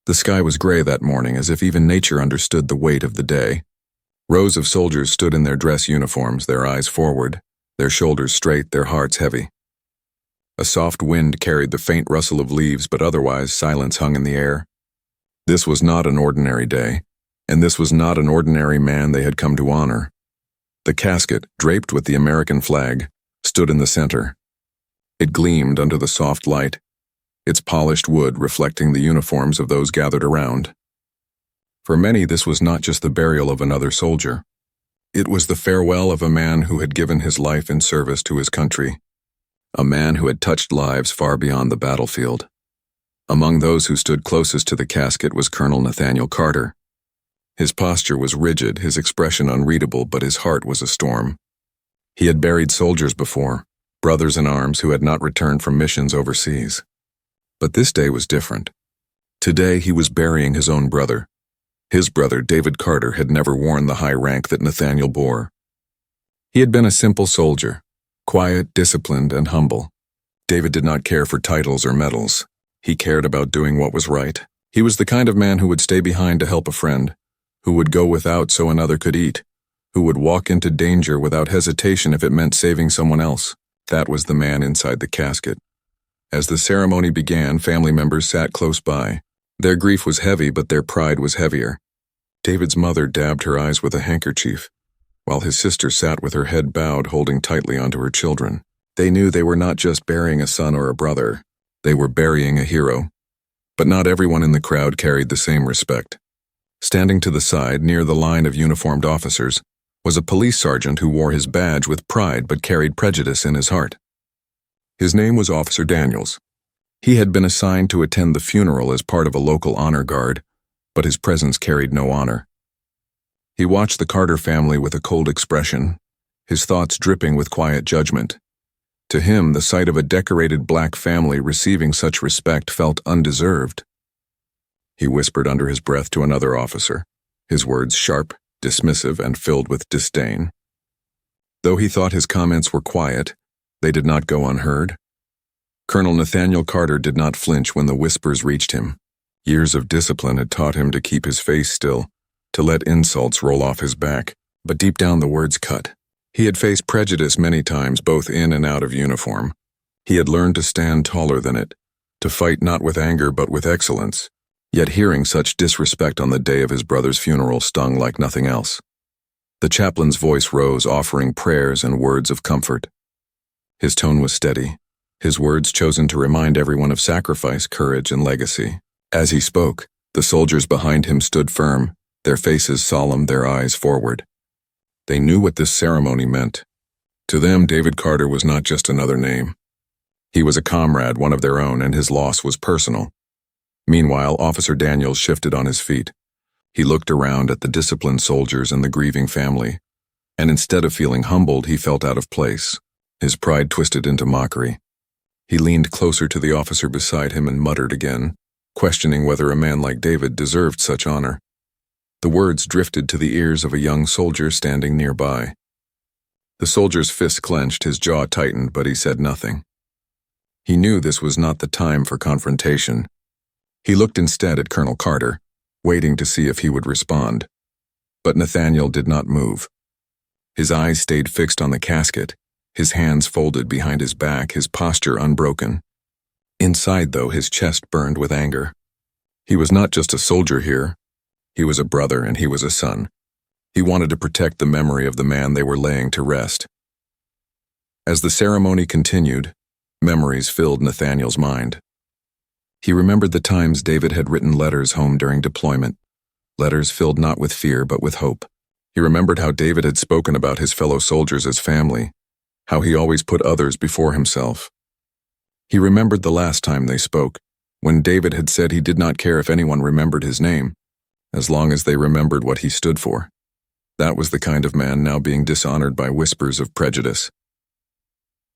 The sky was gray that morning, as if even nature understood the weight of the day. Rows of soldiers stood in their dress uniforms, their eyes forward, their shoulders straight, their hearts heavy. A soft wind carried the faint rustle of leaves, but otherwise silence hung in the air. This was not an ordinary day, and this was not an ordinary man they had come to honor. The casket, draped with the American flag, stood in the center. It gleamed under the soft light, its polished wood reflecting the uniforms of those gathered around. For many, this was not just the burial of another soldier. It was the farewell of a man who had given his life in service to his country, a man who had touched lives far beyond the battlefield. Among those who stood closest to the casket was Colonel Nathaniel Carter. His posture was rigid, his expression unreadable, but his heart was a storm. He had buried soldiers before, brothers in arms who had not returned from missions overseas. But this day was different. Today he was burying his own brother. His brother, David Carter, had never worn the high rank that Nathaniel bore. He had been a simple soldier, quiet, disciplined, and humble. David did not care for titles or medals. He cared about doing what was right. He was the kind of man who would stay behind to help a friend, who would go without so another could eat, who would walk into danger without hesitation if it meant saving someone else. That was the man inside the casket. As the ceremony began, family members sat close by. Their grief was heavy, but their pride was heavier. David's mother dabbed her eyes with a handkerchief, while his sister sat with her head bowed, holding tightly onto her children. They knew they were not just burying a son or a brother. They were burying a hero. But not everyone in the crowd carried the same respect. Standing to the side, near the line of uniformed officers, was a police sergeant who wore his badge with pride but carried prejudice in his heart. His name was Officer Daniels. He had been assigned to attend the funeral as part of a local honor guard, but his presence carried no honor. He watched the Carter family with a cold expression, his thoughts dripping with quiet judgment. To him, the sight of a decorated black family receiving such respect felt undeserved. He whispered under his breath to another officer, his words sharp, dismissive, and filled with disdain. Though he thought his comments were quiet, they did not go unheard. Colonel Nathaniel Carter did not flinch when the whispers reached him. Years of discipline had taught him to keep his face still, to let insults roll off his back, but deep down the words cut. He had faced prejudice many times, both in and out of uniform. He had learned to stand taller than it, to fight not with anger but with excellence. Yet hearing such disrespect on the day of his brother's funeral stung like nothing else. The chaplain's voice rose, offering prayers and words of comfort. His tone was steady, his words chosen to remind everyone of sacrifice, courage, and legacy. As he spoke, the soldiers behind him stood firm, their faces solemn, their eyes forward. They knew what this ceremony meant. To them, David Carter was not just another name. He was a comrade, one of their own, and his loss was personal. Meanwhile, Officer Daniels shifted on his feet. He looked around at the disciplined soldiers and the grieving family, and instead of feeling humbled, he felt out of place, his pride twisted into mockery. He leaned closer to the officer beside him and muttered again, questioning whether a man like David deserved such honor. The words drifted to the ears of a young soldier standing nearby. The soldier's fist clenched, his jaw tightened, but he said nothing. He knew this was not the time for confrontation. He looked instead at Colonel Carter, waiting to see if he would respond. But Nathaniel did not move. His eyes stayed fixed on the casket, his hands folded behind his back, his posture unbroken. Inside, though, his chest burned with anger. He was not just a soldier here. He was a brother and he was a son. He wanted to protect the memory of the man they were laying to rest. As the ceremony continued, memories filled Nathaniel's mind. He remembered the times David had written letters home during deployment, letters filled not with fear but with hope. He remembered how David had spoken about his fellow soldiers as family, how he always put others before himself. He remembered the last time they spoke, when David had said he did not care if anyone remembered his name, as long as they remembered what he stood for. That was the kind of man now being dishonored by whispers of prejudice.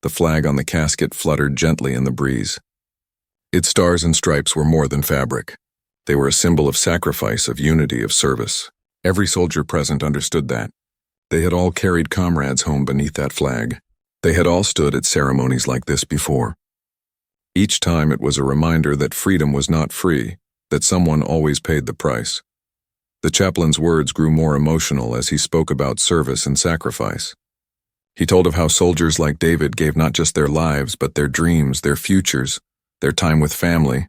The flag on the casket fluttered gently in the breeze. Its stars and stripes were more than fabric. They were a symbol of sacrifice, of unity, of service. Every soldier present understood that. They had all carried comrades home beneath that flag. They had all stood at ceremonies like this before. Each time it was a reminder that freedom was not free, that someone always paid the price. The chaplain's words grew more emotional as he spoke about service and sacrifice. He told of how soldiers like David gave not just their lives, but their dreams, their futures, their time with family,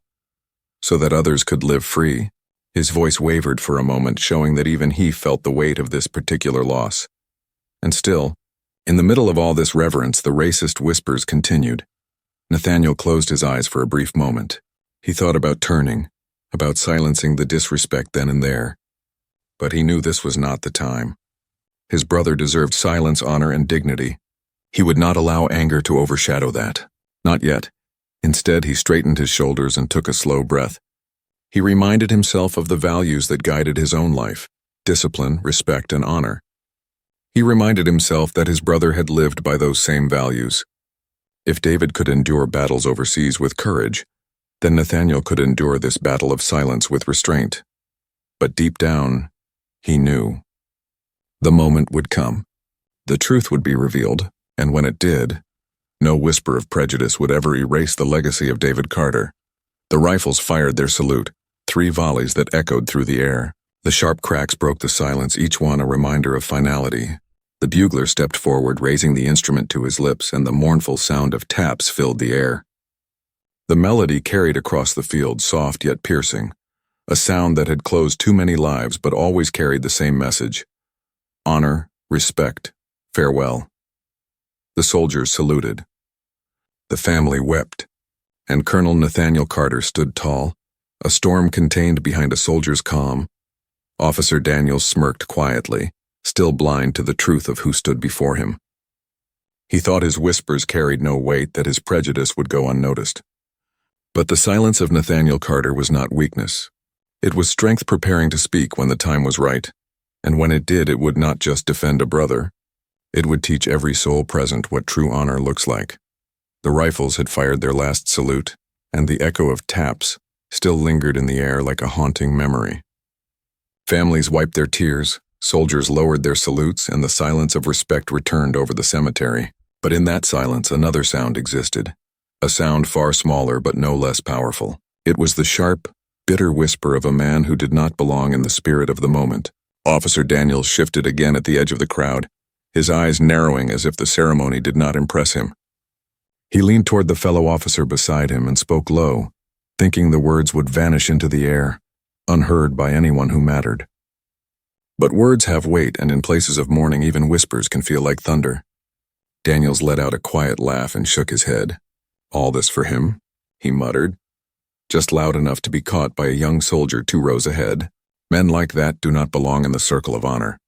so that others could live free. His voice wavered for a moment, showing that even he felt the weight of this particular loss. And still, in the middle of all this reverence, the racist whispers continued. Nathaniel closed his eyes for a brief moment. He thought about turning, about silencing the disrespect then and there. But he knew this was not the time. His brother deserved silence, honor, and dignity. He would not allow anger to overshadow that. Not yet. Instead, he straightened his shoulders and took a slow breath. He reminded himself of the values that guided his own life: discipline, respect, and honor. He reminded himself that his brother had lived by those same values. If David could endure battles overseas with courage, then Nathaniel could endure this battle of silence with restraint. But deep down, he knew. The moment would come. The truth would be revealed, and when it did, no whisper of prejudice would ever erase the legacy of David Carter. The rifles fired their salute, 3 volleys that echoed through the air. The sharp cracks broke the silence, each one a reminder of finality. The bugler stepped forward, raising the instrument to his lips, and the mournful sound of taps filled the air. The melody carried across the field, soft yet piercing, a sound that had closed too many lives but always carried the same message: honor, respect, farewell. The soldiers saluted. The family wept, and Colonel Nathaniel Carter stood tall, a storm contained behind a soldier's calm. Officer Daniels smirked quietly, still blind to the truth of who stood before him. He thought his whispers carried no weight, that his prejudice would go unnoticed. But the silence of Nathaniel Carter was not weakness. It was strength preparing to speak when the time was right, and when it did, it would not just defend a brother. It would teach every soul present what true honor looks like. The rifles had fired their last salute, and the echo of taps still lingered in the air like a haunting memory. Families wiped their tears, soldiers lowered their salutes, and the silence of respect returned over the cemetery. But in that silence, another sound existed, a sound far smaller but no less powerful. It was the sharp, bitter whisper of a man who did not belong in the spirit of the moment. Officer Daniels shifted again at the edge of the crowd, his eyes narrowing as if the ceremony did not impress him. He leaned toward the fellow officer beside him and spoke low, thinking the words would vanish into the air, unheard by anyone who mattered. But words have weight, and in places of mourning even whispers can feel like thunder. Daniels let out a quiet laugh and shook his head. "All this for him?" he muttered, just loud enough to be caught by a young soldier 2 rows ahead. Men like that do not belong in the circle of honor.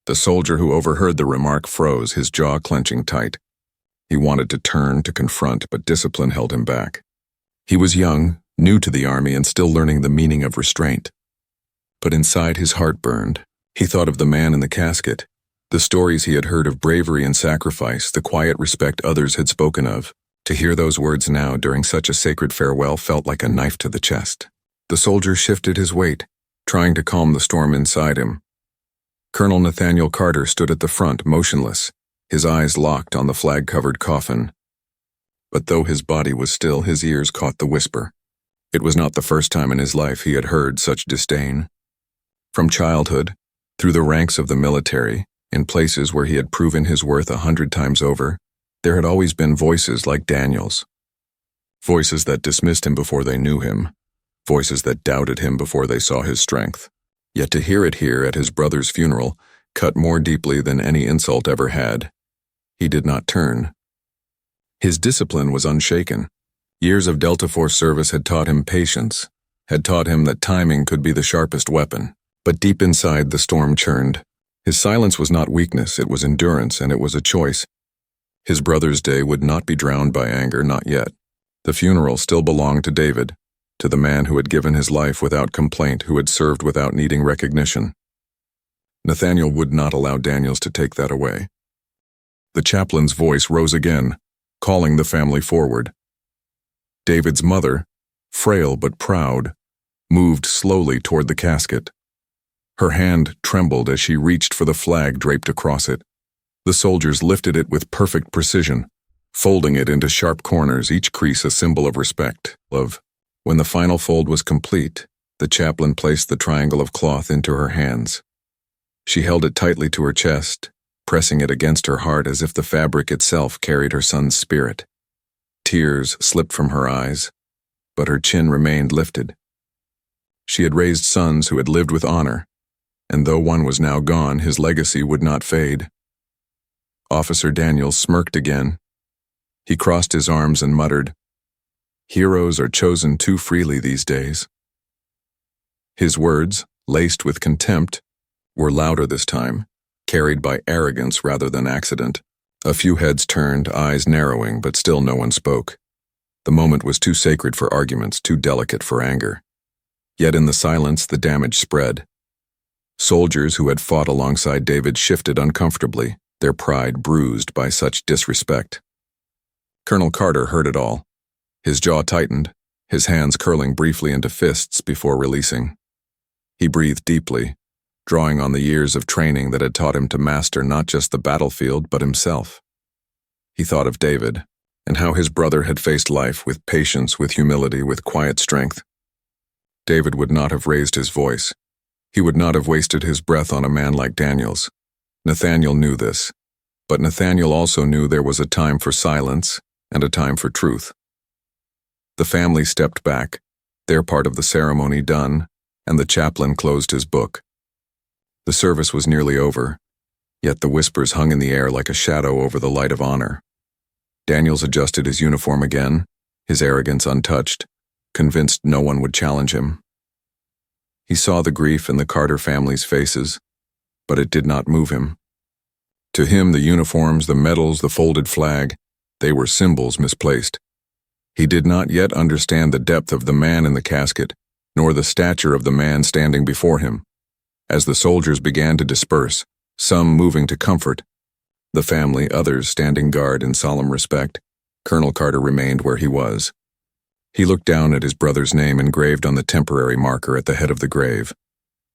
The soldier who overheard the remark froze, his jaw clenching tight. He wanted to turn, to confront, but discipline held him back. He was young, new to the army, and still learning the meaning of restraint. But inside his heart burned. He thought of the man in the casket, the stories he had heard of bravery and sacrifice, the quiet respect others had spoken of. To hear those words now during such a sacred farewell felt like a knife to the chest. The soldier shifted his weight, trying to calm the storm inside him. Colonel Nathaniel Carter stood at the front, motionless, his eyes locked on the flag-covered coffin. But though his body was still, his ears caught the whisper. It was not the first time in his life he had heard such disdain. From childhood, through the ranks of the military, in places where he had proven his worth 100 times over, there had always been voices like Daniel's. Voices that dismissed him before they knew him, voices that doubted him before they saw his strength. Yet to hear it here at his brother's funeral cut more deeply than any insult ever had. He did not turn. His discipline was unshaken. Years of Delta Force service had taught him patience, had taught him that timing could be the sharpest weapon. But deep inside, the storm churned. His silence was not weakness, it was endurance, and it was a choice. His brother's day would not be drowned by anger, not yet. The funeral still belonged to David, to the man who had given his life without complaint, who had served without needing recognition. Nathaniel would not allow Daniels to take that away. The chaplain's voice rose again, calling the family forward. David's mother, frail but proud, moved slowly toward the casket. Her hand trembled as she reached for the flag draped across it. The soldiers lifted it with perfect precision, folding it into sharp corners, each crease a symbol of respect, love. When the final fold was complete, The chaplain placed the triangle of cloth into her hands. She held it tightly to her chest, pressing it against her heart as if the fabric itself carried her son's spirit. Tears slipped from her eyes, but her chin remained lifted. She had raised sons who had lived with honor, and though one was now gone, his legacy would not fade. Officer Daniels smirked again. He crossed his arms and muttered, "Heroes are chosen too freely these days." His words, laced with contempt, were louder this time, carried by arrogance rather than accident. A few heads turned, eyes narrowing, but still no one spoke. The moment was too sacred for arguments, too delicate for anger. Yet in the silence, the damage spread. Soldiers who had fought alongside David shifted uncomfortably, their pride bruised by such disrespect. Colonel Carter heard it all. His jaw tightened, his hands curling briefly into fists before releasing. He breathed deeply, drawing on the years of training that had taught him to master not just the battlefield but himself. He thought of David, and how his brother had faced life with patience, with humility, with quiet strength. David would not have raised his voice. He would not have wasted his breath on a man like Daniels. Nathaniel knew this, but Nathaniel also knew there was a time for silence and a time for truth. The family stepped back, their part of the ceremony done, and the chaplain closed his book. The service was nearly over, yet the whispers hung in the air like a shadow over the light of honor. Daniels adjusted his uniform again, his arrogance untouched, convinced no one would challenge him. He saw the grief in the Carter family's faces, but it did not move him. To him, the uniforms, the medals, the folded flag, they were symbols misplaced. He did not yet understand the depth of the man in the casket, nor the stature of the man standing before him. As the soldiers began to disperse, some moving to comfort, the family, others standing guard in solemn respect, Colonel Carter remained where he was. He looked down at his brother's name engraved on the temporary marker at the head of the grave.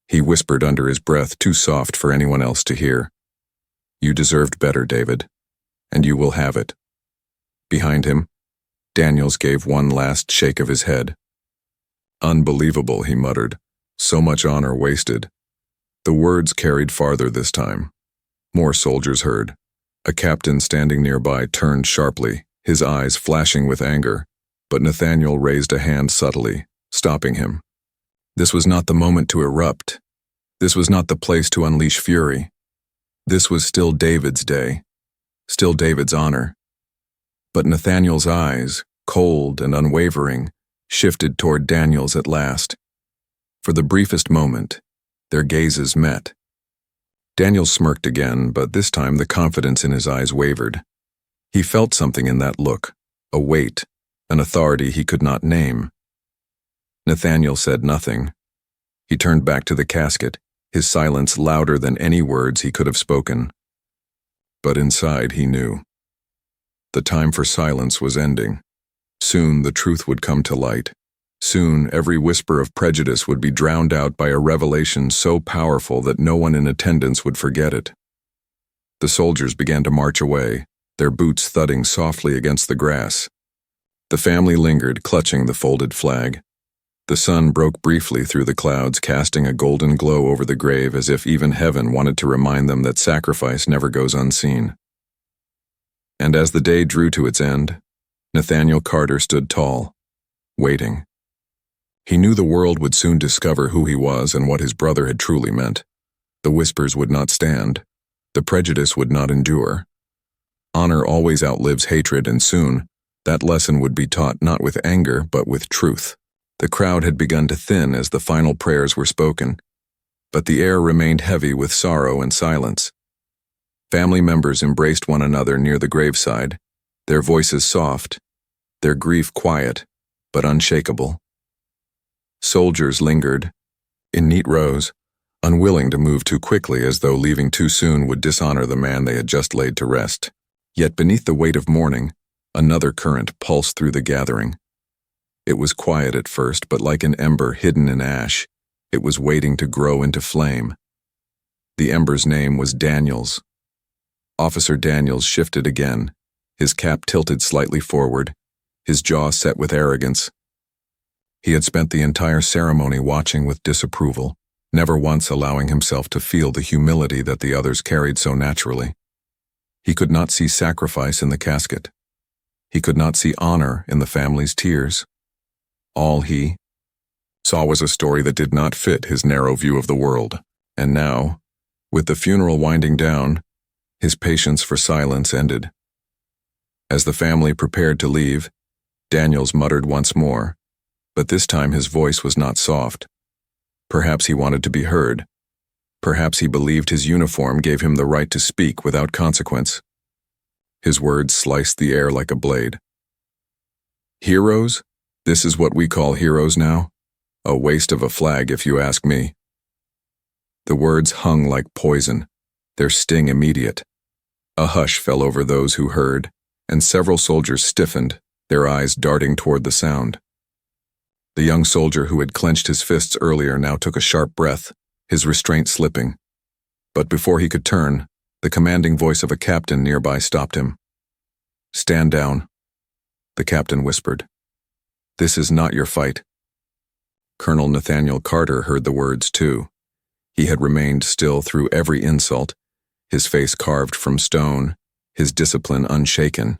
He whispered under his breath, too soft for anyone else to hear, "You deserved better, David, and you will have it." Behind him, Daniels gave one last shake of his head. "Unbelievable," he muttered. "So much honor wasted." The words carried farther this time. More soldiers heard. A captain standing nearby turned sharply, his eyes flashing with anger, but Nathaniel raised a hand subtly, stopping him. This was not the moment to erupt. This was not the place to unleash fury. This was still David's day, still David's honor. But Nathaniel's eyes, cold and unwavering, shifted toward Daniel's at last. For the briefest moment, their gazes met. Daniel smirked again, but this time the confidence in his eyes wavered. He felt something in that look, a weight, an authority he could not name. Nathaniel said nothing. He turned back to the casket, his silence louder than any words he could have spoken. But inside he knew. The time for silence was ending. Soon the truth would come to light. Soon every whisper of prejudice would be drowned out by a revelation so powerful that no one in attendance would forget it. The soldiers began to march away, their boots thudding softly against the grass. The family lingered, clutching the folded flag. The sun broke briefly through the clouds, casting a golden glow over the grave as if even heaven wanted to remind them that sacrifice never goes unseen. And as the day drew to its end, Nathaniel Carter stood tall, waiting. He knew the world would soon discover who he was and what his brother had truly meant. The whispers would not stand. The prejudice would not endure. Honor always outlives hatred, and soon, that lesson would be taught not with anger, but with truth. The crowd had begun to thin as the final prayers were spoken, but the air remained heavy with sorrow and silence. Family members embraced one another near the graveside, their voices soft, their grief quiet, but unshakable. Soldiers lingered, in neat rows, unwilling to move too quickly as though leaving too soon would dishonor the man they had just laid to rest. Yet beneath the weight of mourning, another current pulsed through the gathering. It was quiet at first, but like an ember hidden in ash, it was waiting to grow into flame. The ember's name was Daniels. Officer Daniels shifted again, his cap tilted slightly forward, his jaw set with arrogance. He had spent the entire ceremony watching with disapproval, never once allowing himself to feel the humility that the others carried so naturally. He could not see sacrifice in the casket. He could not see honor in the family's tears. All he saw was a story that did not fit his narrow view of the world. And now, with the funeral winding down, his patience for silence ended. As the family prepared to leave, Daniels muttered once more, but this time his voice was not soft. Perhaps he wanted to be heard. Perhaps he believed his uniform gave him the right to speak without consequence. His words sliced the air like a blade. Heroes? This is what we call heroes now? A waste of a flag, if you ask me. The words hung like poison, their sting immediate. A hush fell over those who heard, and several soldiers stiffened, their eyes darting toward the sound. The young soldier who had clenched his fists earlier now took a sharp breath, his restraint slipping. But before he could turn, the commanding voice of a captain nearby stopped him. "Stand down," the captain whispered. "This is not your fight." Colonel Nathaniel Carter heard the words too. He had remained still through every insult, his face carved from stone, his discipline unshaken.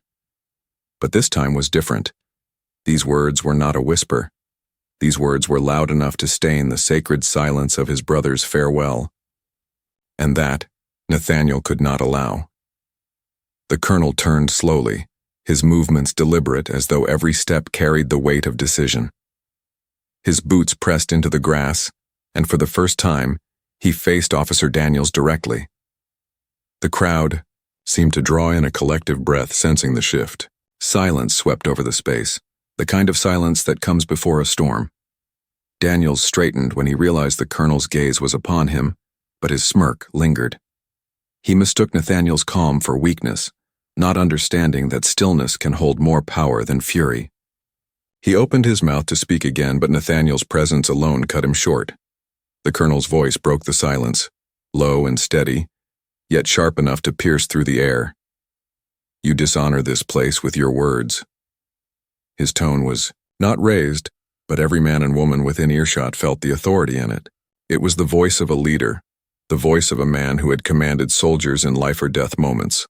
But this time was different. These words were not a whisper. These words were loud enough to stain the sacred silence of his brother's farewell. And that, Nathaniel could not allow. The colonel turned slowly, his movements deliberate as though every step carried the weight of decision. His boots pressed into the grass, and for the first time, he faced Officer Daniels directly. The crowd seemed to draw in a collective breath, sensing the shift. Silence swept over the space, the kind of silence that comes before a storm. Daniels straightened when he realized the colonel's gaze was upon him, but his smirk lingered. He mistook Nathaniel's calm for weakness, not understanding that stillness can hold more power than fury. He opened his mouth to speak again, but Nathaniel's presence alone cut him short. The colonel's voice broke the silence, low and steady, yet sharp enough to pierce through the air. "You dishonor this place with your words." His tone was not raised, but every man and woman within earshot felt the authority in it. It was the voice of a leader, the voice of a man who had commanded soldiers in life-or-death moments,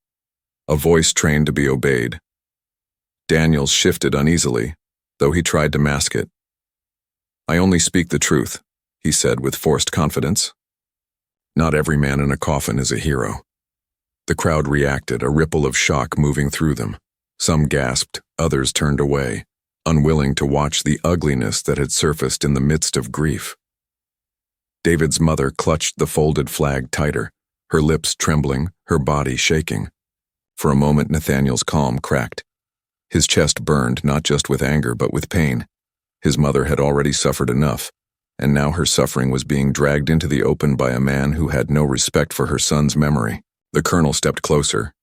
a voice trained to be obeyed. Daniels shifted uneasily, though he tried to mask it. "I only speak the truth," he said with forced confidence. "Not every man in a coffin is a hero." The crowd reacted, a ripple of shock moving through them. Some gasped, others turned away, unwilling to watch the ugliness that had surfaced in the midst of grief. David's mother clutched the folded flag tighter, her lips trembling, her body shaking. For a moment, Nathaniel's calm cracked. His chest burned, not just with anger but with pain. His mother had already suffered enough, and now her suffering was being dragged into the open by a man who had no respect for her son's memory. The colonel stepped closer.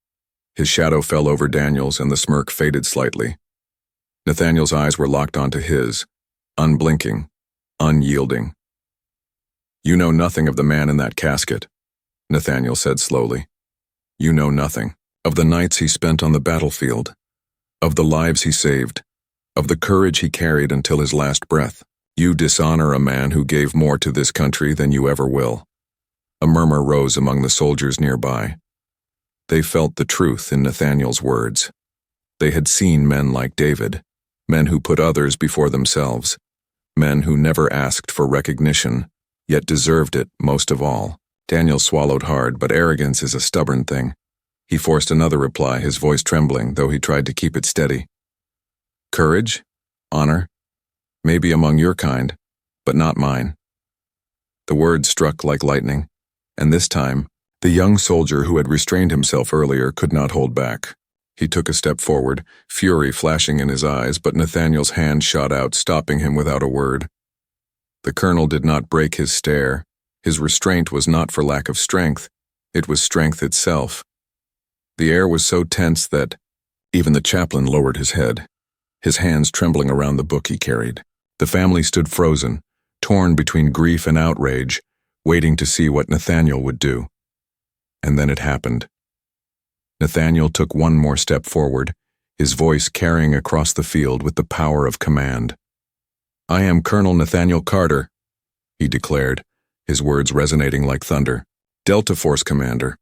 His shadow fell over Daniels and the smirk faded slightly. Nathaniel's eyes were locked onto his, unblinking, unyielding. "You know nothing of the man in that casket," Nathaniel said slowly. "You know nothing of the nights he spent on the battlefield, of the lives he saved, of the courage he carried until his last breath. You dishonor a man who gave more to this country than you ever will." A murmur rose among the soldiers nearby. They felt the truth in Nathaniel's words. They had seen men like David, men who put others before themselves, men who never asked for recognition, yet deserved it most of all. Daniel swallowed hard, but arrogance is a stubborn thing. He forced another reply, his voice trembling, though he tried to keep it steady. "Courage? Honor? Maybe among your kind, but not mine." The words struck like lightning, and this time, the young soldier who had restrained himself earlier could not hold back. He took a step forward, fury flashing in his eyes, but Nathaniel's hand shot out, stopping him without a word. The colonel did not break his stare. His restraint was not for lack of strength. It was strength itself. The air was so tense that even the chaplain lowered his head, his hands trembling around the book he carried. The family stood frozen, torn between grief and outrage, waiting to see what Nathaniel would do. And then it happened. Nathaniel took one more step forward, his voice carrying across the field with the power of command. "I am Colonel Nathaniel Carter," he declared, his words resonating like thunder. "Delta Force Commander.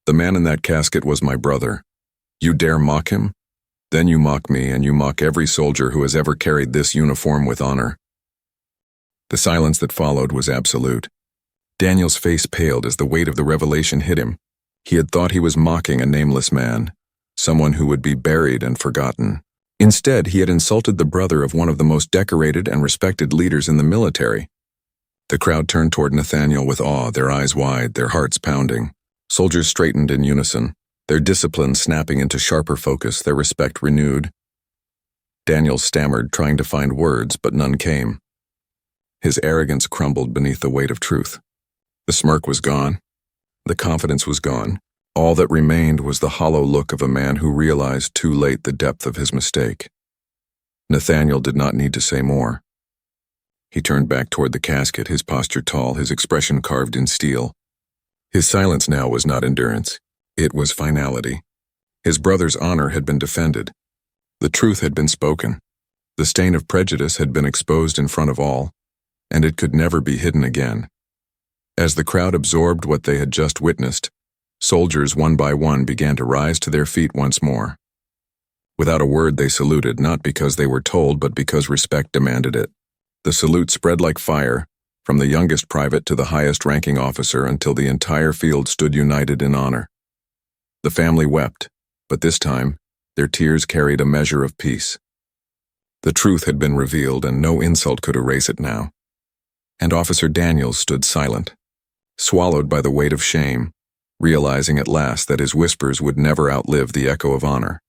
The man in that casket was my brother. You dare mock him? Then you mock me, and you mock every soldier who has ever carried this uniform with honor." The silence that followed was absolute. Daniel's face paled as the weight of the revelation hit him. He had thought he was mocking a nameless man, someone who would be buried and forgotten. Instead, he had insulted the brother of one of the most decorated and respected leaders in the military. The crowd turned toward Nathaniel with awe, their eyes wide, their hearts pounding. Soldiers straightened in unison, their discipline snapping into sharper focus, their respect renewed. Daniel stammered, trying to find words, but none came. His arrogance crumbled beneath the weight of truth. The smirk was gone. The confidence was gone. All that remained was the hollow look of a man who realized too late the depth of his mistake. Nathaniel did not need to say more. He turned back toward the casket, his posture tall, his expression carved in steel. His silence now was not endurance. It was finality. His brother's honor had been defended. The truth had been spoken. The stain of prejudice had been exposed in front of all, and it could never be hidden again. As the crowd absorbed what they had just witnessed, soldiers one by one began to rise to their feet once more. Without a word they saluted, not because they were told, but because respect demanded it. The salute spread like fire, from the youngest private to the highest-ranking officer, until the entire field stood united in honor. The family wept, but this time, their tears carried a measure of peace. The truth had been revealed, and no insult could erase it now. And Officer Daniels stood silent, swallowed by the weight of shame, realizing at last that his whispers would never outlive the echo of honor.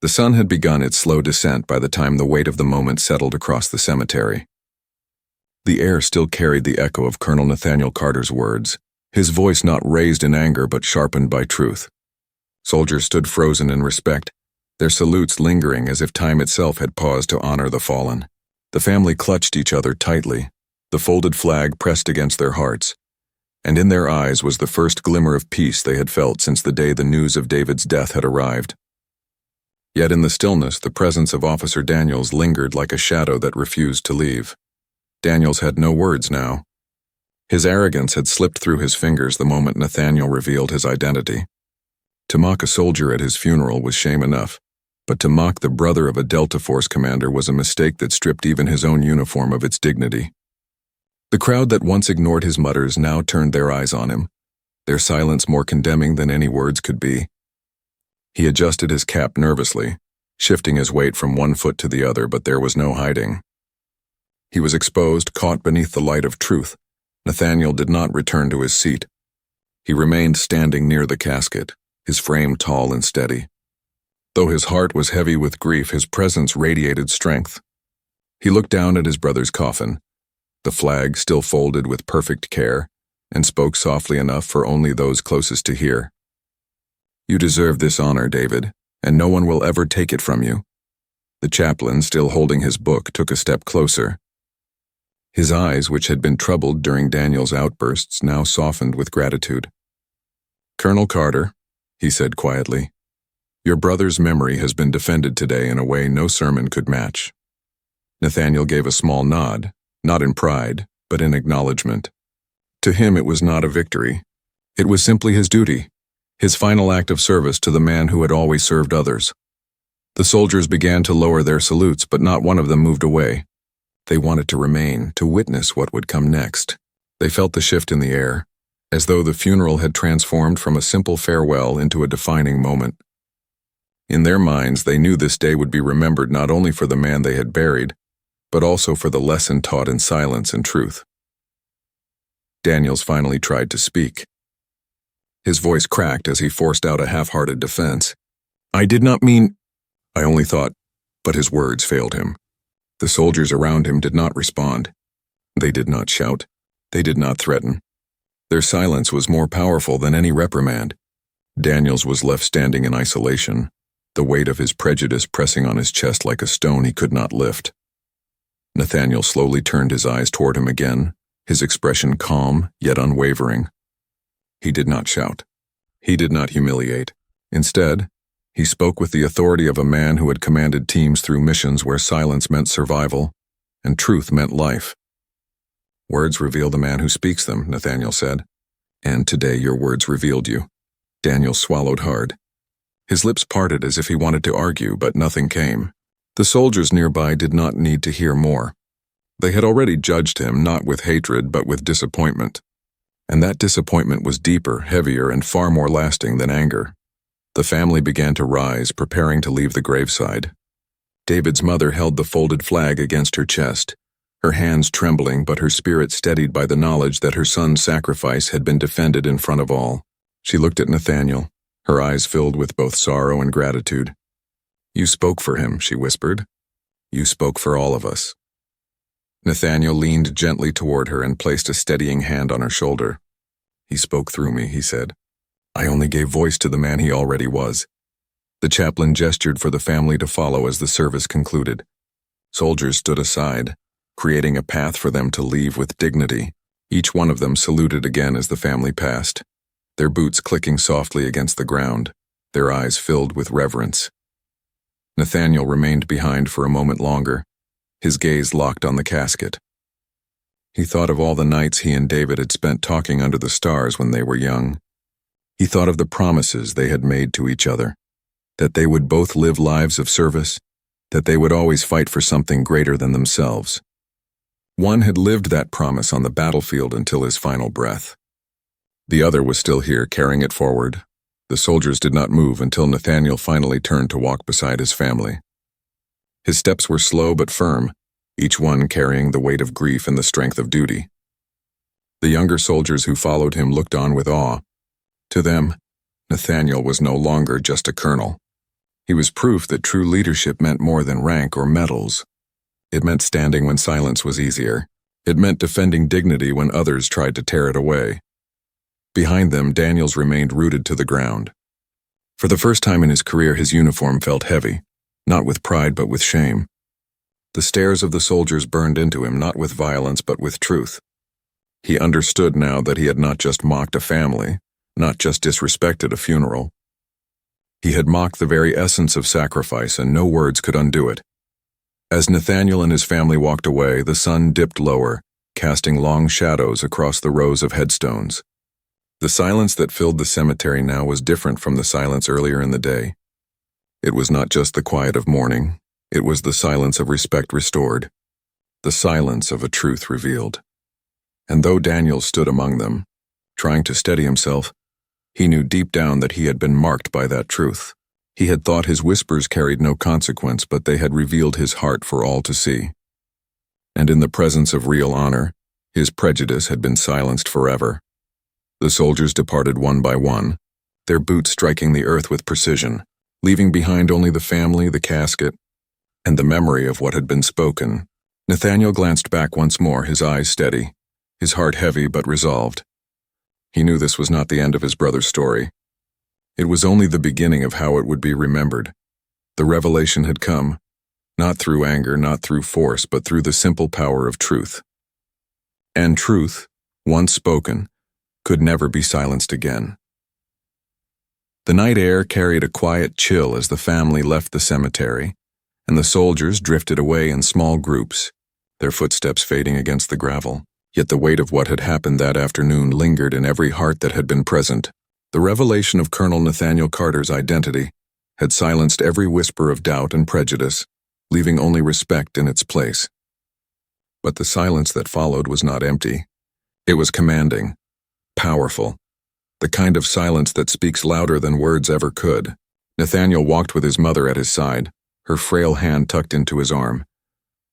The sun had begun its slow descent by the time the weight of the moment settled across the cemetery. The air still carried the echo of Colonel Nathaniel Carter's words, his voice not raised in anger but sharpened by truth. Soldiers stood frozen in respect, their salutes lingering as if time itself had paused to honor the fallen. The family clutched each other tightly, the folded flag pressed against their hearts, and in their eyes was the first glimmer of peace they had felt since the day the news of David's death had arrived. Yet in the stillness, the presence of Officer Daniels lingered like a shadow that refused to leave. Daniels had no words now. His arrogance had slipped through his fingers the moment Nathaniel revealed his identity. To mock a soldier at his funeral was shame enough, but to mock the brother of a Delta Force commander was a mistake that stripped even his own uniform of its dignity. The crowd that once ignored his mutters now turned their eyes on him, their silence more condemning than any words could be. He adjusted his cap nervously, shifting his weight from one foot to the other, but there was no hiding. He was exposed, caught beneath the light of truth. Nathaniel did not return to his seat. He remained standing near the casket, his frame tall and steady. Though his heart was heavy with grief, his presence radiated strength. He looked down at his brother's coffin, the flag still folded with perfect care, and spoke softly enough for only those closest to hear. "You deserve this honor, David, and no one will ever take it from you." The chaplain, still holding his book, took a step closer. His eyes, which had been troubled during Daniel's outbursts, now softened with gratitude. "Colonel Carter," he said quietly, "your brother's memory has been defended today in a way no sermon could match." Nathaniel gave a small nod, not in pride, but in acknowledgement. To him it was not a victory. It was simply his duty, his final act of service to the man who had always served others. The soldiers began to lower their salutes, but not one of them moved away. They wanted to remain, to witness what would come next. They felt the shift in the air, as though the funeral had transformed from a simple farewell into a defining moment. In their minds, they knew this day would be remembered not only for the man they had buried, but also for the lesson taught in silence and truth. Daniels finally tried to speak. His voice cracked as he forced out a half-hearted defense. "I did not mean—" "I only thought—" But his words failed him. The soldiers around him did not respond. They did not shout. They did not threaten. Their silence was more powerful than any reprimand. Daniels was left standing in isolation, the weight of his prejudice pressing on his chest like a stone he could not lift. Nathaniel slowly turned his eyes toward him again, his expression calm yet unwavering. He did not shout. He did not humiliate. Instead, he spoke with the authority of a man who had commanded teams through missions where silence meant survival. and truth meant life. Words reveal the man who speaks them, Nathaniel said. And today your words revealed you. Daniel swallowed hard. His lips parted as if he wanted to argue, but nothing came. The soldiers nearby did not need to hear more. They had already judged him not with hatred but with disappointment. And that disappointment was deeper, heavier, and far more lasting than anger. The family began to rise, preparing to leave the graveside. David's mother held the folded flag against her chest, her hands trembling but her spirit steadied by the knowledge that her son's sacrifice had been defended in front of all. She looked at Nathaniel, her eyes filled with both sorrow and gratitude. "You spoke for him," she whispered. "You spoke for all of us." Nathaniel leaned gently toward her and placed a steadying hand on her shoulder. "He spoke through me," he said. "I only gave voice to the man he already was." The chaplain gestured for the family to follow as the service concluded. Soldiers stood aside, creating a path for them to leave with dignity. Each one of them saluted again as the family passed, their boots clicking softly against the ground, their eyes filled with reverence. Nathaniel remained behind for a moment longer, his gaze locked on the casket. He thought of all the nights he and David had spent talking under the stars when they were young. He thought of the promises they had made to each other, that they would both live lives of service, that they would always fight for something greater than themselves. One had lived that promise on the battlefield until his final breath. The other was still here, carrying it forward. The soldiers did not move until Nathaniel finally turned to walk beside his family. His steps were slow but firm, each one carrying the weight of grief and the strength of duty. The younger soldiers who followed him looked on with awe. To them, Nathaniel was no longer just a colonel. He was proof that true leadership meant more than rank or medals. It meant standing when silence was easier. It meant defending dignity when others tried to tear it away. Behind them, Daniel's remained rooted to the ground. For the first time in his career, his uniform felt heavy, not with pride but with shame. The stares of the soldiers burned into him, not with violence but with truth. He understood now that he had not just mocked a family, not just disrespected a funeral. He had mocked the very essence of sacrifice, and no words could undo it. As Nathaniel and his family walked away, the sun dipped lower, casting long shadows across the rows of headstones. The silence that filled the cemetery now was different from the silence earlier in the day. It was not just the quiet of mourning, it was the silence of respect restored, the silence of a truth revealed. And though Daniel stood among them, trying to steady himself, he knew deep down that he had been marked by that truth. He had thought his whispers carried no consequence, but they had revealed his heart for all to see. And in the presence of real honor, his prejudice had been silenced forever. The soldiers departed one by one, their boots striking the earth with precision, leaving behind only the family, the casket, and the memory of what had been spoken. Nathaniel glanced back once more, his eyes steady, his heart heavy but resolved. He knew this was not the end of his brother's story. It was only the beginning of how it would be remembered. The revelation had come, not through anger, not through force, but through the simple power of truth. And truth, once spoken, could never be silenced again. The night air carried a quiet chill as the family left the cemetery, and the soldiers drifted away in small groups, their footsteps fading against the gravel. Yet the weight of what had happened that afternoon lingered in every heart that had been present. The revelation of Colonel Nathaniel Carter's identity had silenced every whisper of doubt and prejudice, leaving only respect in its place. But the silence that followed was not empty. It was commanding, powerful, the kind of silence that speaks louder than words ever could. Nathaniel walked with his mother at his side, her frail hand tucked into his arm,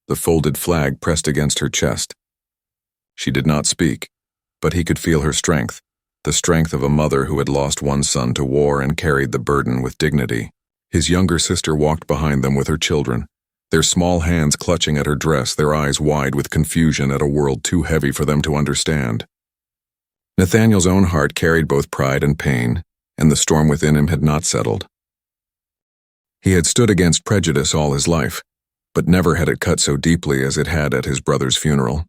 the folded flag pressed against her chest. She did not speak, but he could feel her strength, the strength of a mother who had lost one son to war and carried the burden with dignity. His younger sister walked behind them with her children, their small hands clutching at her dress, their eyes wide with confusion at a world too heavy for them to understand. Nathaniel's own heart carried both pride and pain, and the storm within him had not settled. He had stood against prejudice all his life, but never had it cut so deeply as it had at his brother's funeral.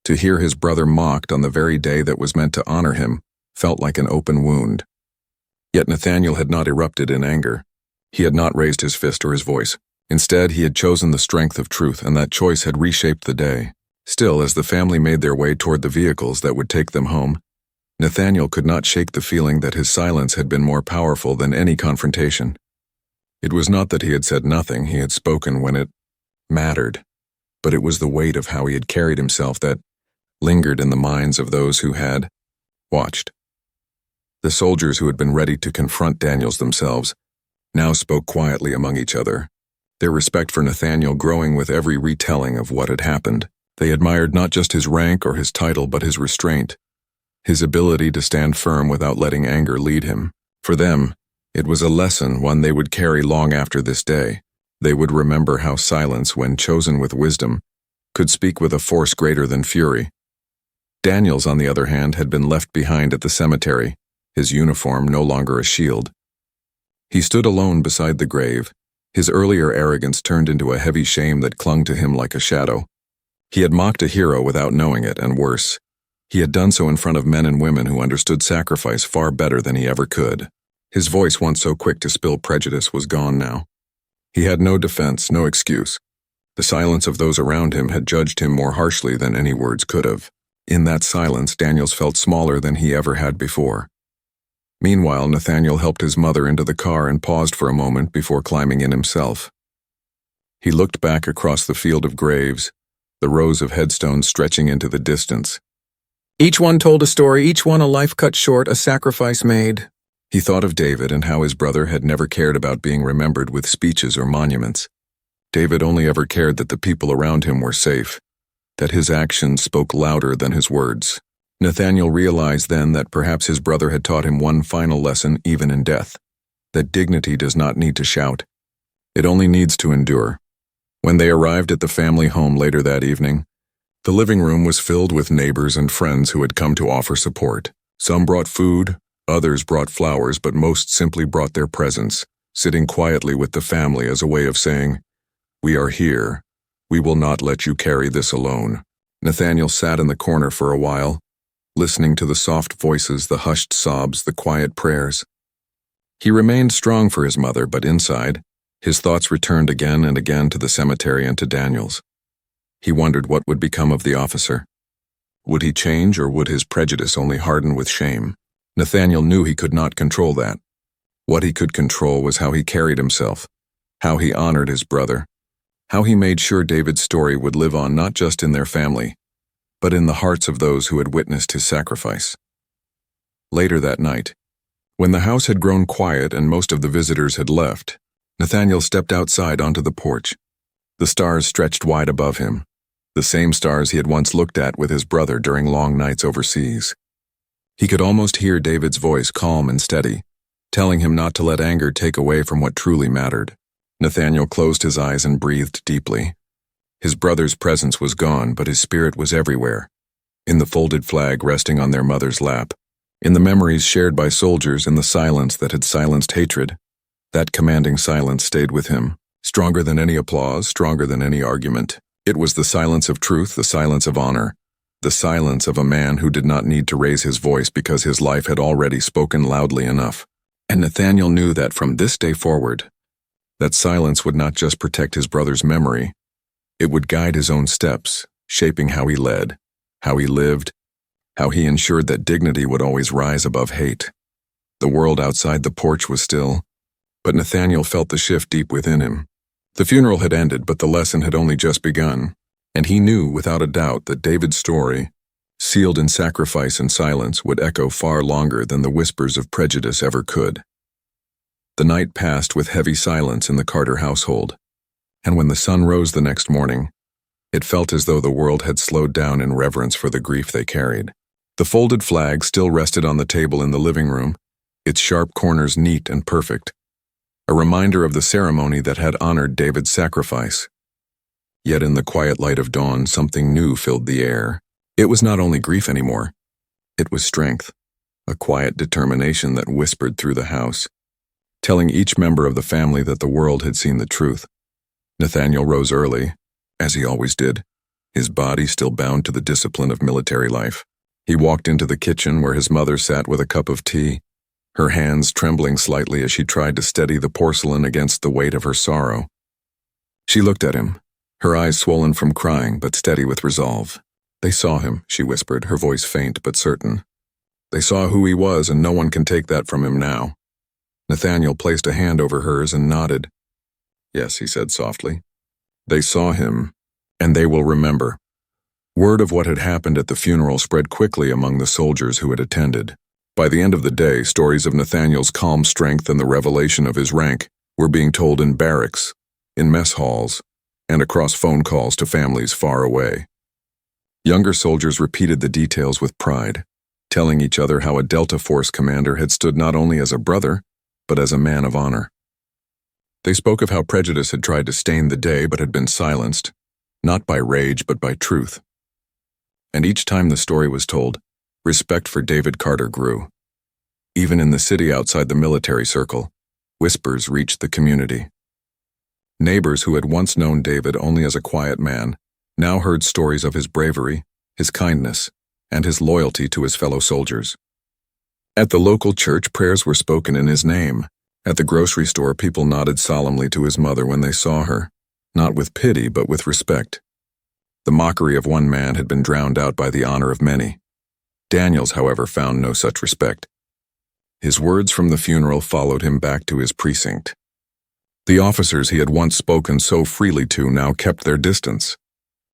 To hear his brother mocked on the very day that was meant to honor him felt like an open wound. Yet Nathaniel had not erupted in anger. He had not raised his fist or his voice. Instead, he had chosen the strength of truth, and that choice had reshaped the day. Still, as the family made their way toward the vehicles that would take them home, Nathaniel could not shake the feeling that his silence had been more powerful than any confrontation. It was not that he had said nothing, he had spoken when it mattered, but it was the weight of how he had carried himself that lingered in the minds of those who had watched. The soldiers who had been ready to confront Daniels themselves now spoke quietly among each other, their respect for Nathaniel growing with every retelling of what had happened. They admired not just his rank or his title, but his restraint, his ability to stand firm without letting anger lead him. For them, it was a lesson, one they would carry long after this day. They would remember how silence, when chosen with wisdom, could speak with a force greater than fury. Daniels, on the other hand, had been left behind at the cemetery, his uniform no longer a shield. He stood alone beside the grave, his earlier arrogance turned into a heavy shame that clung to him like a shadow. He had mocked a hero without knowing it, and worse, he had done so in front of men and women who understood sacrifice far better than he ever could. His voice, once so quick to spill prejudice, was gone now. He had no defense, no excuse. The silence of those around him had judged him more harshly than any words could have. In that silence, Daniels felt smaller than he ever had before. Meanwhile, Nathaniel helped his mother into the car and paused for a moment before climbing in himself. He looked back across the field of graves, the rows of headstones stretching into the distance. Each one told a story, each one a life cut short, a sacrifice made. He thought of David and how his brother had never cared about being remembered with speeches or monuments. David only ever cared that the people around him were safe, that his actions spoke louder than his words. Nathaniel realized then that perhaps his brother had taught him one final lesson even in death, that dignity does not need to shout. It only needs to endure. When they arrived at the family home later that evening, the living room was filled with neighbors and friends who had come to offer support. Some brought food, others brought flowers, but most simply brought their presence, sitting quietly with the family as a way of saying, "We are here. We will not let you carry this alone." Nathaniel sat in the corner for a while, listening to the soft voices, the hushed sobs, the quiet prayers. He remained strong for his mother, but inside, his thoughts returned again and again to the cemetery and to Daniels. He wondered what would become of the officer. Would he change, or would his prejudice only harden with shame? Nathaniel knew he could not control that. What he could control was how he carried himself, how he honored his brother, how he made sure David's story would live on not just in their family, but in the hearts of those who had witnessed his sacrifice. Later that night, when the house had grown quiet and most of the visitors had left, Nathaniel stepped outside onto the porch. The stars stretched wide above him, the same stars he had once looked at with his brother during long nights overseas. He could almost hear David's voice, calm and steady, telling him not to let anger take away from what truly mattered. Nathaniel closed his eyes and breathed deeply. His brother's presence was gone, but his spirit was everywhere, in the folded flag resting on their mother's lap, in the memories shared by soldiers, in the silence that had silenced hatred. That commanding silence stayed with him, stronger than any applause, stronger than any argument. It was the silence of truth, the silence of honor, the silence of a man who did not need to raise his voice because his life had already spoken loudly enough. And Nathaniel knew that from this day forward, that silence would not just protect his brother's memory, it would guide his own steps, shaping how he led, how he lived, how he ensured that dignity would always rise above hate. The world outside the porch was still, but Nathaniel felt the shift deep within him. The funeral had ended, but the lesson had only just begun, and he knew without a doubt that David's story, sealed in sacrifice and silence, would echo far longer than the whispers of prejudice ever could. The night passed with heavy silence in the Carter household, and when the sun rose the next morning, it felt as though the world had slowed down in reverence for the grief they carried. The folded flag still rested on the table in the living room, its sharp corners neat and perfect, a reminder of the ceremony that had honored David's sacrifice. Yet in the quiet light of dawn, something new filled the air. It was not only grief anymore. It was strength, a quiet determination that whispered through the house, telling each member of the family that the world had seen the truth. Nathaniel rose early, as he always did, his body still bound to the discipline of military life. He walked into the kitchen where his mother sat with a cup of tea, her hands trembling slightly as she tried to steady the porcelain against the weight of her sorrow. She looked at him, her eyes swollen from crying but steady with resolve. They saw him, she whispered, her voice faint but certain. They saw who he was, and no one can take that from him now. Nathaniel placed a hand over hers and nodded. Yes, he said softly. They saw him, and they will remember. Word of what had happened at the funeral spread quickly among the soldiers who had attended. By the end of the day, stories of Nathaniel's calm strength and the revelation of his rank were being told in barracks, in mess halls, and across phone calls to families far away. Younger soldiers repeated the details with pride, telling each other how a Delta Force commander had stood not only as a brother, but as a man of honor. They spoke of how prejudice had tried to stain the day but had been silenced, not by rage but by truth. And each time the story was told, respect for David Carter grew. Even in the city outside the military circle, whispers reached the community. Neighbors who had once known David only as a quiet man now heard stories of his bravery, his kindness, and his loyalty to his fellow soldiers. At the local church, prayers were spoken in his name. At the grocery store, people nodded solemnly to his mother when they saw her, not with pity but with respect. The mockery of one man had been drowned out by the honor of many. Daniels, however, found no such respect. His words from the funeral followed him back to his precinct. The officers he had once spoken so freely to now kept their distance.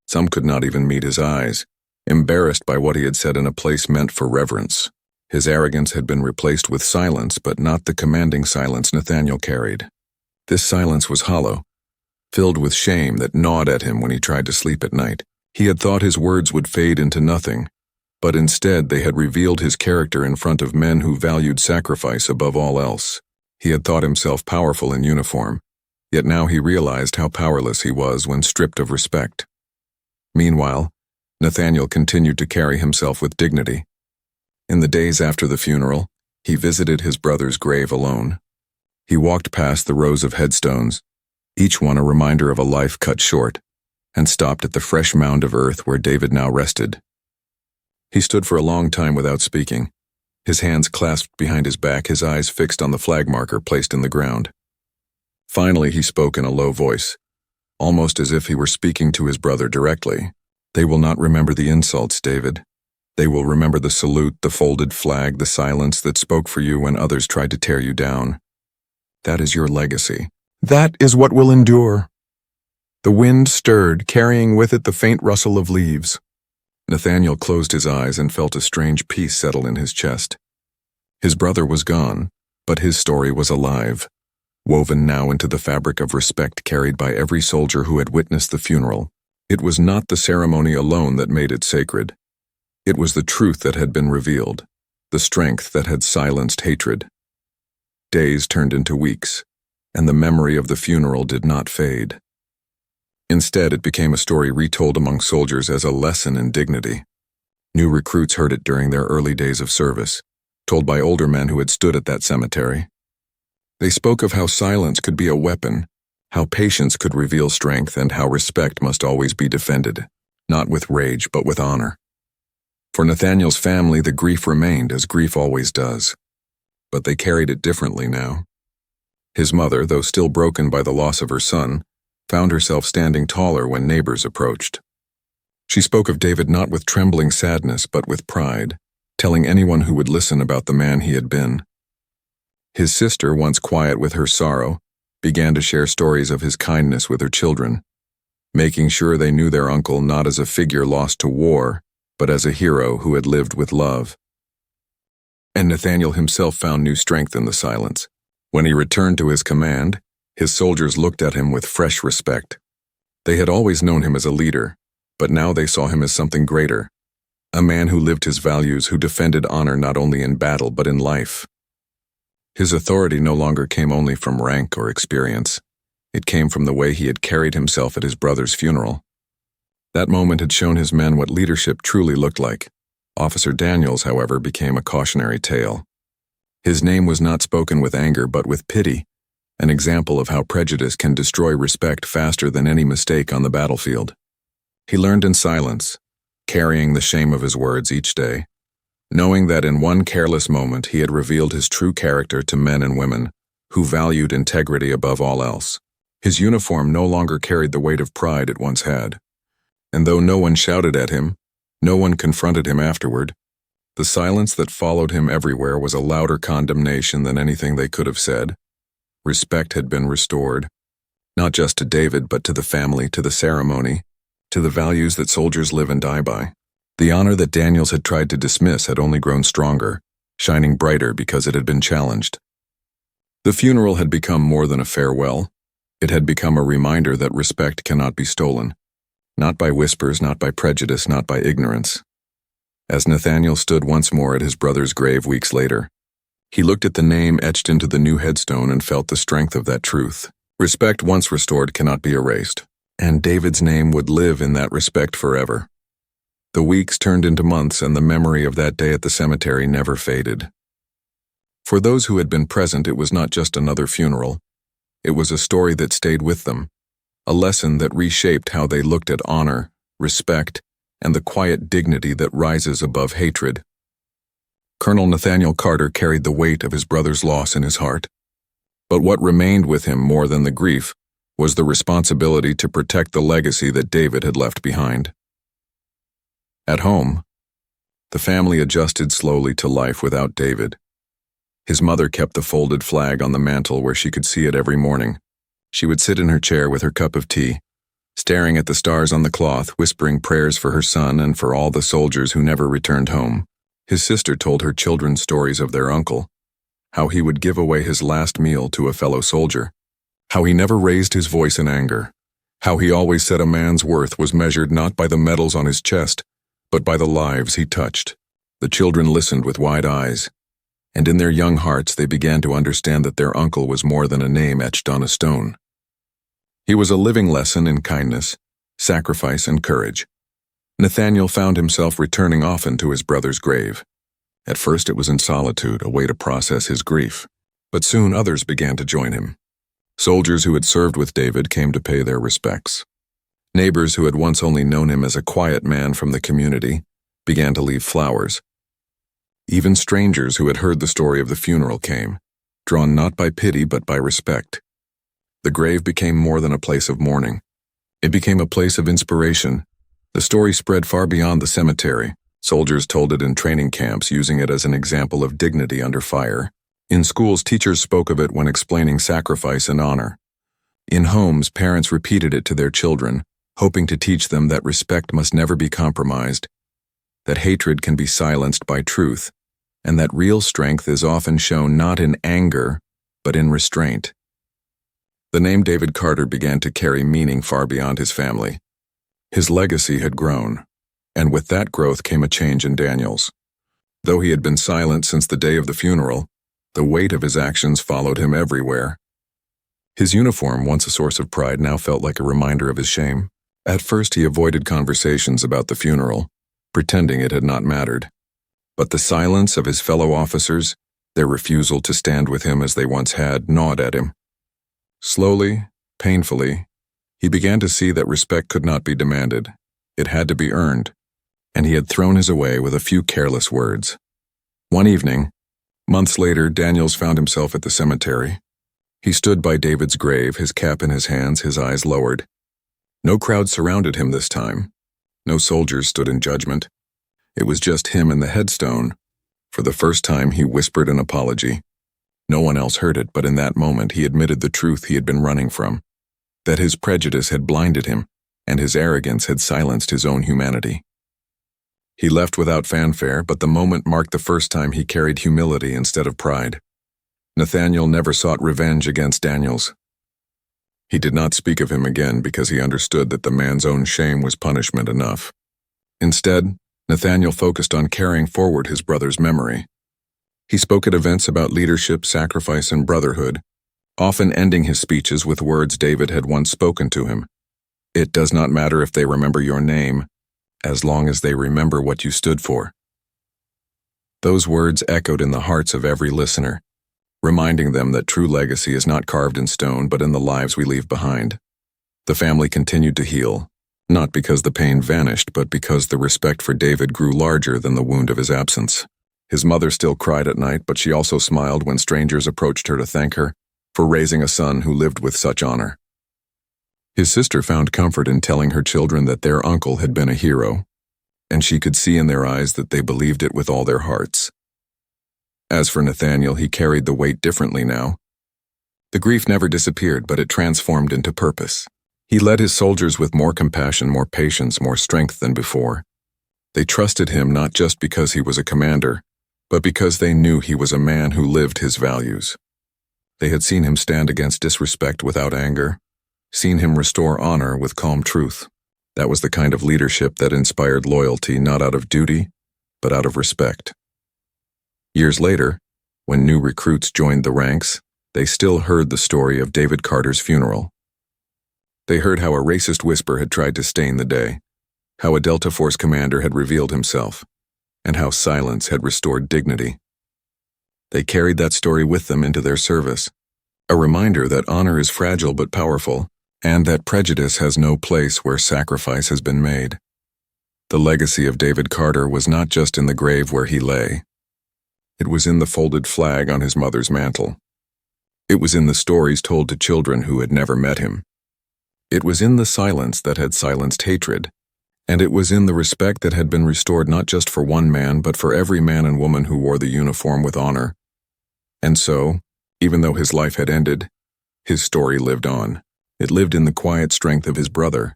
Some could not even meet his eyes, embarrassed by what he had said in a place meant for reverence. His arrogance had been replaced with silence, but not the commanding silence Nathaniel carried. This silence was hollow, filled with shame that gnawed at him when he tried to sleep at night. He had thought his words would fade into nothing, but instead they had revealed his character in front of men who valued sacrifice above all else. He had thought himself powerful in uniform, yet now he realized how powerless he was when stripped of respect. Meanwhile, Nathaniel continued to carry himself with dignity. In the days after the funeral, he visited his brother's grave alone. He walked past the rows of headstones, each one a reminder of a life cut short, and stopped at the fresh mound of earth where David now rested. He stood for a long time without speaking, his hands clasped behind his back, his eyes fixed on the flag marker placed in the ground. Finally, he spoke in a low voice, almost as if he were speaking to his brother directly. They will not remember the insults, David. They will remember the salute, the folded flag, the silence that spoke for you when others tried to tear you down. That is your legacy. That is what will endure. The wind stirred, carrying with it the faint rustle of leaves. Nathaniel closed his eyes and felt a strange peace settle in his chest. His brother was gone, but his story was alive, woven now into the fabric of respect carried by every soldier who had witnessed the funeral. It was not the ceremony alone that made it sacred. It was the truth that had been revealed, the strength that had silenced hatred. Days turned into weeks, and the memory of the funeral did not fade. Instead, it became a story retold among soldiers as a lesson in dignity. New recruits heard it during their early days of service, told by older men who had stood at that cemetery. They spoke of how silence could be a weapon, how patience could reveal strength, and how respect must always be defended, not with rage but with honor. For Nathaniel's family, the grief remained, as grief always does. But they carried it differently now. His mother, though still broken by the loss of her son, found herself standing taller when neighbors approached. She spoke of David not with trembling sadness but with pride, telling anyone who would listen about the man he had been. His sister, once quiet with her sorrow, began to share stories of his kindness with her children, making sure they knew their uncle not as a figure lost to war, but as a hero who had lived with love. And Nathaniel himself found new strength in the silence. When he returned to his command, his soldiers looked at him with fresh respect. They had always known him as a leader, but now they saw him as something greater, a man who lived his values, who defended honor not only in battle but in life. His authority no longer came only from rank or experience. It came from the way he had carried himself at his brother's funeral. That moment had shown his men what leadership truly looked like. Officer Daniels, however, became a cautionary tale. His name was not spoken with anger but with pity, an example of how prejudice can destroy respect faster than any mistake on the battlefield. He learned in silence, carrying the shame of his words each day, knowing that in one careless moment he had revealed his true character to men and women who valued integrity above all else. His uniform no longer carried the weight of pride it once had. And though no one shouted at him, no one confronted him afterward, the silence that followed him everywhere was a louder condemnation than anything they could have said. Respect had been restored, not just to David, but to the family, to the ceremony, to the values that soldiers live and die by. The honor that Daniels had tried to dismiss had only grown stronger, shining brighter because it had been challenged. The funeral had become more than a farewell. It had become a reminder that respect cannot be stolen. Not by whispers, not by prejudice, not by ignorance. As Nathaniel stood once more at his brother's grave weeks later, he looked at the name etched into the new headstone and felt the strength of that truth. Respect once restored cannot be erased, and David's name would live in that respect forever. The weeks turned into months, and the memory of that day at the cemetery never faded. For those who had been present, it was not just another funeral. It was a story that stayed with them, a lesson that reshaped how they looked at honor, respect, and the quiet dignity that rises above hatred. Colonel Nathaniel Carter carried the weight of his brother's loss in his heart. But what remained with him more than the grief was the responsibility to protect the legacy that David had left behind. At home, the family adjusted slowly to life without David. His mother kept the folded flag on the mantel where she could see it every morning. She would sit in her chair with her cup of tea, staring at the stars on the cloth, whispering prayers for her son and for all the soldiers who never returned home. His sister told her children stories of their uncle, how he would give away his last meal to a fellow soldier, how he never raised his voice in anger, how he always said a man's worth was measured not by the medals on his chest, but by the lives he touched. The children listened with wide eyes, and in their young hearts they began to understand that their uncle was more than a name etched on a stone. He was a living lesson in kindness, sacrifice, and courage. Nathaniel found himself returning often to his brother's grave. At first it was in solitude, a way to process his grief, but soon others began to join him. Soldiers who had served with David came to pay their respects. Neighbors who had once only known him as a quiet man from the community began to leave flowers. Even strangers who had heard the story of the funeral came, drawn not by pity but by respect. The grave became more than a place of mourning. It became a place of inspiration. The story spread far beyond the cemetery. Soldiers told it in training camps, using it as an example of dignity under fire. In schools, teachers spoke of it when explaining sacrifice and honor. In homes, parents repeated it to their children, hoping to teach them that respect must never be compromised, that hatred can be silenced by truth, and that real strength is often shown not in anger, but in restraint. The name David Carter began to carry meaning far beyond his family. His legacy had grown, and with that growth came a change in Daniels. Though he had been silent since the day of the funeral, the weight of his actions followed him everywhere. His uniform, once a source of pride, now felt like a reminder of his shame. At first he avoided conversations about the funeral, pretending it had not mattered. But the silence of his fellow officers, their refusal to stand with him as they once had, gnawed at him. Slowly, painfully, he began to see that respect could not be demanded. It had to be earned, and he had thrown his away with a few careless words. One evening, months later, Daniels found himself at the cemetery. He stood by David's grave, his cap in his hands, his eyes lowered. No crowd surrounded him this time. No soldiers stood in judgment. It was just him and the headstone. For the first time, he whispered an apology. No one else heard it, but in that moment he admitted the truth he had been running from, that his prejudice had blinded him, and his arrogance had silenced his own humanity. He left without fanfare, but the moment marked the first time he carried humility instead of pride. Nathaniel never sought revenge against Daniels. He did not speak of him again because he understood that the man's own shame was punishment enough. Instead, Nathaniel focused on carrying forward his brother's memory. He spoke at events about leadership, sacrifice, and brotherhood, often ending his speeches with words David had once spoken to him. It does not matter if they remember your name, as long as they remember what you stood for. Those words echoed in the hearts of every listener, reminding them that true legacy is not carved in stone but in the lives we leave behind. The family continued to heal, not because the pain vanished, but because the respect for David grew larger than the wound of his absence. His mother still cried at night, but she also smiled when strangers approached her to thank her for raising a son who lived with such honor. His sister found comfort in telling her children that their uncle had been a hero, and she could see in their eyes that they believed it with all their hearts. As for Nathaniel, he carried the weight differently now. The grief never disappeared, but it transformed into purpose. He led his soldiers with more compassion, more patience, more strength than before. They trusted him not just because he was a commander, but because they knew he was a man who lived his values. They had seen him stand against disrespect without anger, seen him restore honor with calm truth. That was the kind of leadership that inspired loyalty not out of duty, but out of respect. Years later, when new recruits joined the ranks, they still heard the story of David Carter's funeral. They heard how a racist whisper had tried to stain the day, how a Delta Force commander had revealed himself, and how silence had restored dignity. They carried that story with them into their service, a reminder that honor is fragile but powerful, and that prejudice has no place where sacrifice has been made. The legacy of David Carter was not just in the grave where he lay. It was in the folded flag on his mother's mantle. It was in the stories told to children who had never met him. It was in the silence that had silenced hatred, and it was in the respect that had been restored not just for one man, but for every man and woman who wore the uniform with honor. And so, even though his life had ended, his story lived on. It lived in the quiet strength of his brother,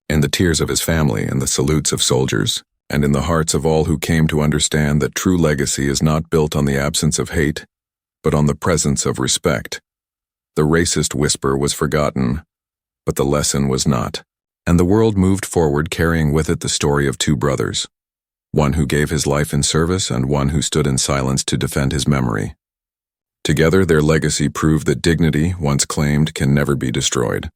in the tears of his family and the salutes of soldiers, and in the hearts of all who came to understand that true legacy is not built on the absence of hate, but on the presence of respect. The racist whisper was forgotten, but the lesson was not, and the world moved forward carrying with it the story of two brothers, one who gave his life in service and one who stood in silence to defend his memory. Together, their legacy proved that dignity, once claimed, can never be destroyed.